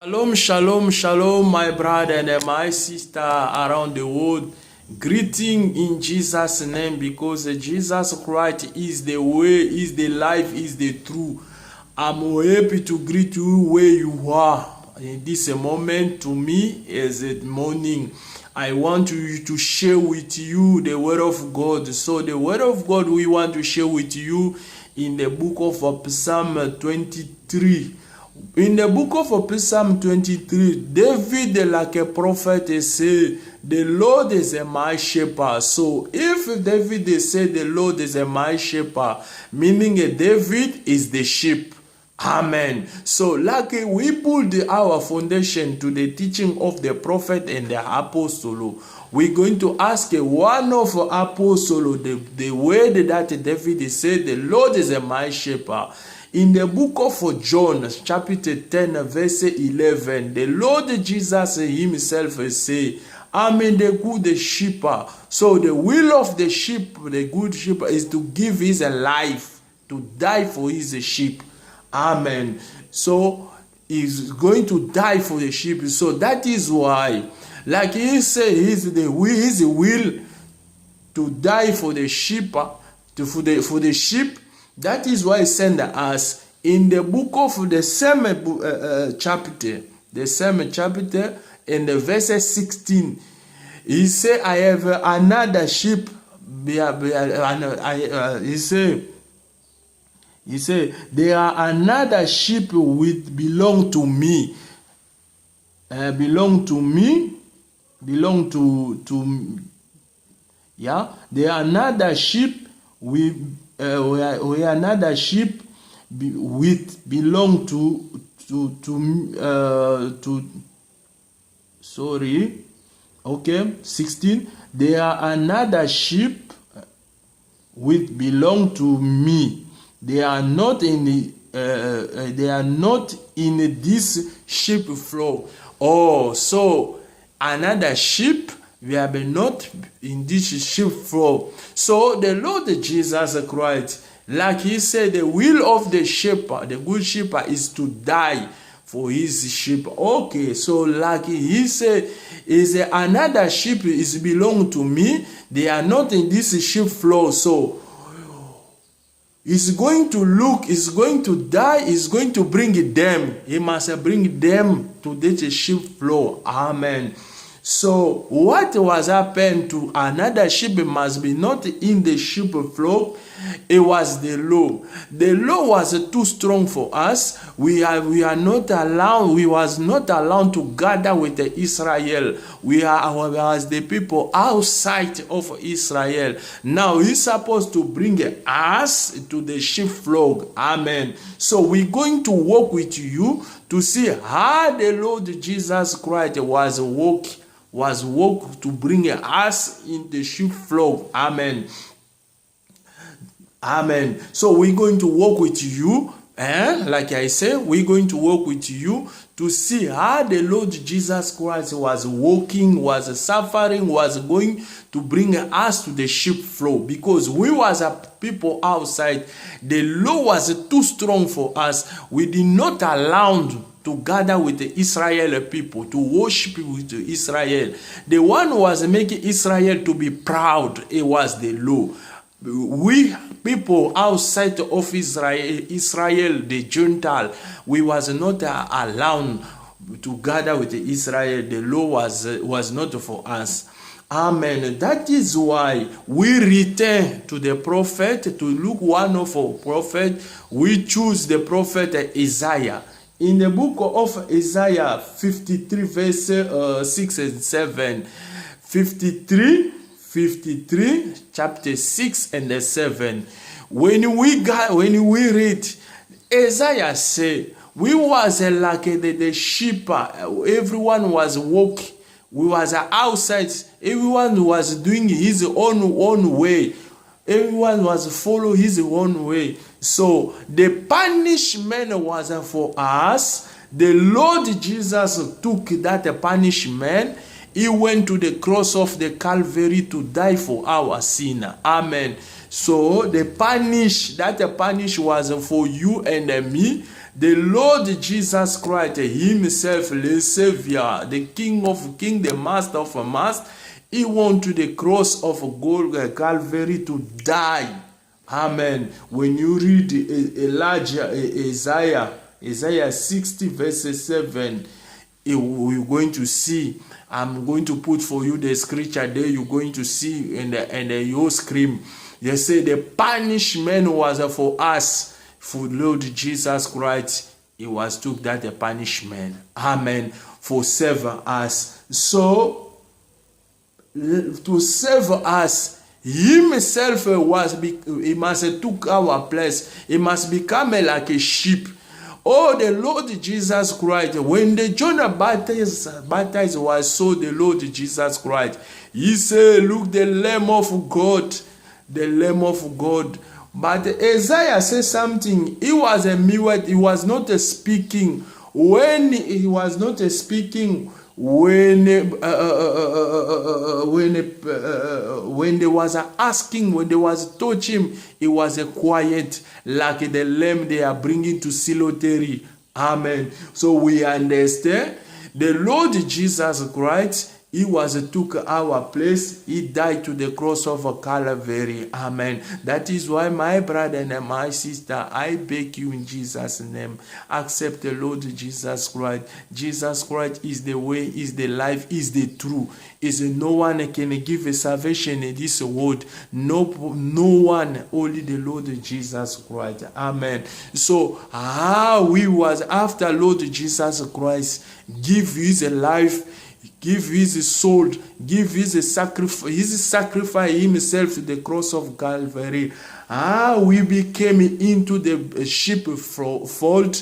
Shalom, shalom, shalom, my brother and my sister around the world. Greeting in Jesus' name, because Jesus Christ is the way, is the life, is the truth. I'm happy to greet you where you are. In this moment, to me, is it morning. I want to share with you the word of God. So the word of God we want to share with you in the book of Psalm 23. In the book of Psalm 23, David, like a prophet, say, the Lord is my shepherd. So if David said the Lord is my shepherd, meaning David is the sheep. Amen. So like we build our foundation to the teaching of the prophet and the apostle, we're going to ask one of apostle the word that David said, the Lord is my shepherd. In the book of John, chapter 10, verse 11, the Lord Jesus himself say, I'm in the good shepherd. So the will of the sheep, the good shepherd, is to give his life, to die for his sheep. Amen. So he's going to die for the sheep. So that is why, like he said, his will to die for the sheep, for the sheep. That is why he sent us in the book of the same chapter, in the verse 16. He said, I have another sheep. He said, there are another sheep which belong to me. There are another sheep we another sheep with belong to sorry, okay, 16. There are another sheep which belong to me. They are not in this sheepfold. Oh, so another sheep, we are not in this sheepfold. So the Lord Jesus Christ, like he said, the will of the shepherd, the good shepherd, is to die for his sheep. Okay, so like he said, is another sheep is belong to me. They are not in this sheepfold. So he's going to look, he's going to die, he's going to bring them. He must bring them to this sheepfold. Amen. So what was happened to another sheep must be not in the sheepfold. It was the law. The law was too strong for us. We was not allowed to gather with the Israel. We are as the people outside of Israel. Now he's supposed to bring us to the sheepfold. Amen. So we're going to walk with you to see how the Lord Jesus Christ was walk to bring us in the sheepfold. Amen. Amen. So we're going to walk with you, like I said, we're going to walk with you to see how the Lord Jesus Christ was walking, was suffering, was going to bring us to the sheepfold, because we was a people outside. The law was too strong for us. We did not allow to gather with the Israel people, to worship with Israel. The one who was making Israel to be proud, it was the law. We people outside of Israel, the Gentile, we was not allowed to gather with Israel. The law was not for us. Amen. That is why we return to the prophet, to look one of our prophet. We choose the prophet Isaiah. In the book of Isaiah 53, verse 6 and 7, 53, chapter 6 and 7. When we read, Isaiah say, we was like the sheep. Everyone was walking. We was outside. Everyone was doing his own way. Everyone was follow his own way. So the punishment was for us. The Lord Jesus took that punishment. He went to the cross of the Calvary to die for our sin. Amen. So the punish was for you and me. The Lord Jesus Christ himself, the Savior, the King of Kings, the Master of Masters, he went to the cross of Calvary to die. Amen. When you read Elijah, Isaiah 60 verse 7, you're going to see, I'm going to put for you the scripture there, you're going to see, and you scream. They say the punishment was for us, for Lord Jesus Christ. He was took that the punishment. Amen. For save us. So, to save us, himself he must took our place. He must become like a sheep. Oh, the Lord Jesus Christ, when the John baptized was so the Lord Jesus Christ, he said, look, the Lamb of God, the Lamb of God. But Isaiah says something. He was a mute. He was not speaking. When he was not speaking, when they was asking, when they was touching him, it was a quiet, like the lamb they are bringing to cemetery. Amen. So we understand the Lord Jesus Christ, he took our place. He died to the cross of Calvary. Amen. That is why, my brother and my sister, I beg you in Jesus' name, accept the Lord Jesus Christ. Jesus Christ is the way, is the life, is the truth. Is no one can give a salvation in this world. No one, only the Lord Jesus Christ. Amen. So how we was after Lord Jesus Christ give his life, give his soul, give his sacrifice himself to the cross of Calvary. We became into the sheepfold.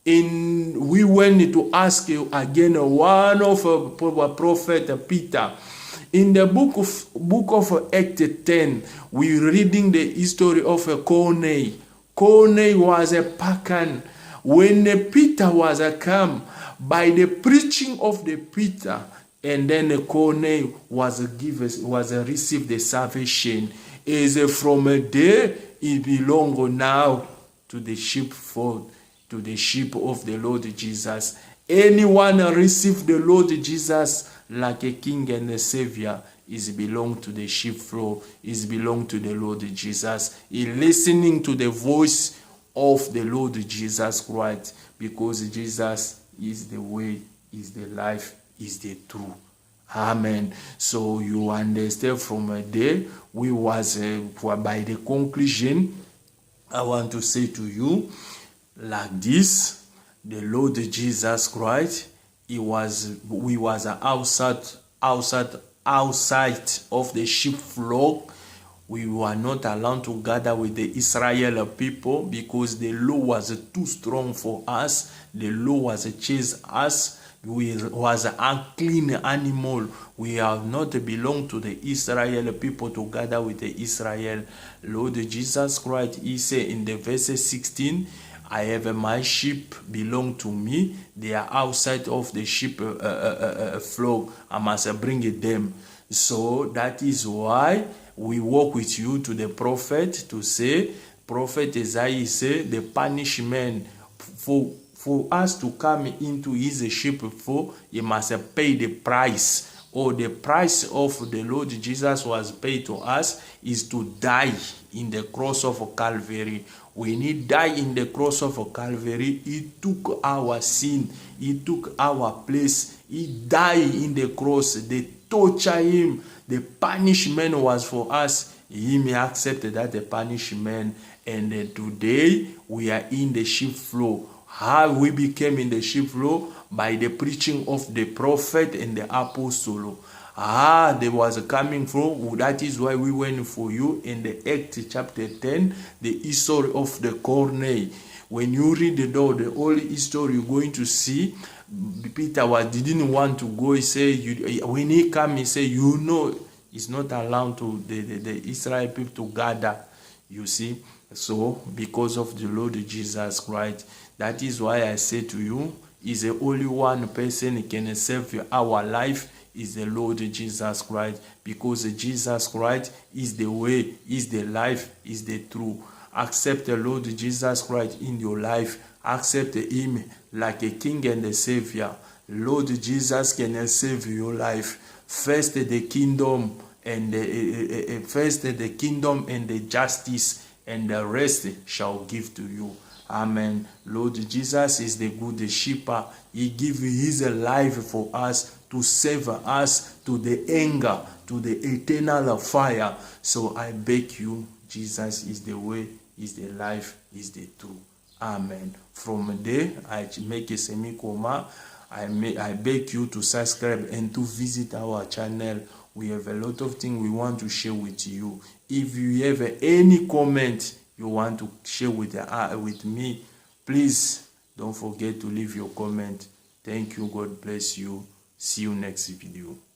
We went to ask again one of prophet Peter. In the book of Acts 10, we're reading the history of Cornelius. Cornelius was a pagan. When Peter was come, by the preaching of the Peter, and then Cornelius was received the salvation. Is from there it belong now to the sheepfold, to the sheep of the Lord Jesus. Anyone receive the Lord Jesus like a king and a savior is belong to the sheepfold, is belong to the Lord Jesus. He listening to the voice of the Lord Jesus Christ, because Jesus is the way, is the life, is the truth. Amen. So you understand from there, we was by the conclusion, I want to say to you like this: the Lord Jesus Christ, we was outside of the sheepfold. We were not allowed to gather with the Israel people because the law was too strong for us. The law was chased us. We was an unclean animal. We have not belonged to the Israel people to gather with the Israel. Lord Jesus Christ, he said in the verse 16, I have my sheep belong to me. They are outside of the sheep flock. I must bring them. So that is why we walk with you to the prophet to say, Prophet Isaiah said, the punishment for us to come into his sheepfold, he must pay the price. Or the price of the Lord Jesus was paid to us is to die in the cross of Calvary. When he died in the cross of Calvary, he took our sin, he took our place, he died in the cross. They torture him. The punishment was for us. He may accept that the punishment. And today we are in the sheepfold. How we became in the sheepfold? By the preaching of the prophet and the apostle. There was coming from. That is why we went for you in the Acts chapter 10, the history of the Cornelius. When you read the whole history, you're going to see Peter didn't want to go. He said, when he came, he said, it's not allowed to the Israel people to gather. You see, so because of the Lord Jesus Christ, that is why I say to you, is the only one person who can save our life is the Lord Jesus Christ, because Jesus Christ is the way, is the life, is the truth. Accept the Lord Jesus Christ in your life. accept him like a king and a savior. Lord Jesus can save your life. First the kingdom and the kingdom and the justice, and the rest shall give to you. Amen. Lord Jesus is the good shepherd. He gave his life for us to save us to the anger, to the eternal fire. So I beg you, Jesus is the way, is the life, is the truth. Amen. From there, I make a semi-comma. I beg you to subscribe and to visit our channel. We have a lot of things we want to share with you. If you have any comment you want to share with me, please don't forget to leave your comment. Thank you. God bless you. See you next video.